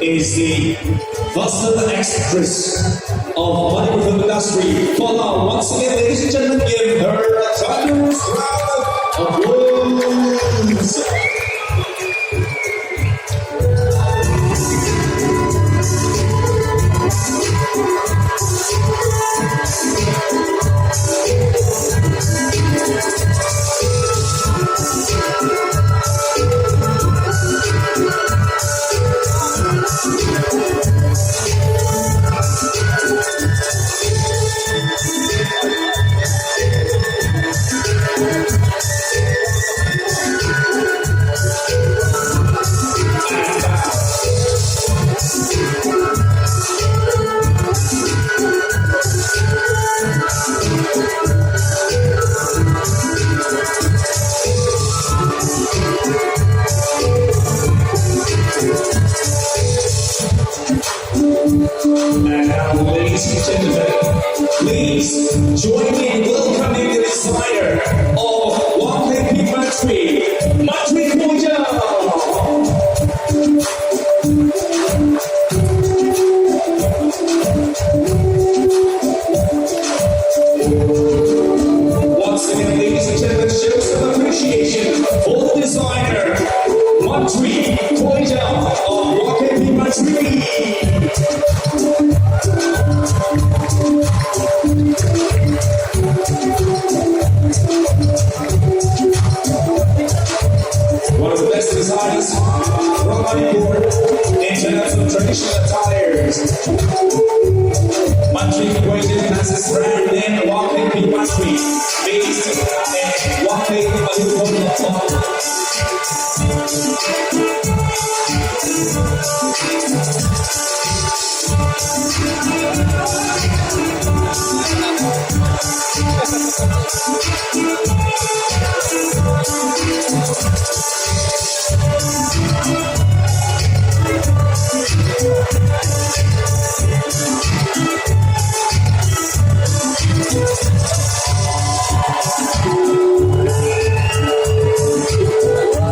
is the Vassal Express of Bollywood film industry. For now, once again, ladies and gentlemen, give her a thunderous round of applause. And now, ladies and gentlemen, please join me in welcoming the designer of Wakai Matri, Matri Puja. Once again, ladies and gentlemen, show some appreciation for the designer, Matri Puja of Wakai Matri. One of the best designers from Manipur in terms of traditional attires. Matri Equation has its brand name Wakai Matri, based in Wakai, Manipur.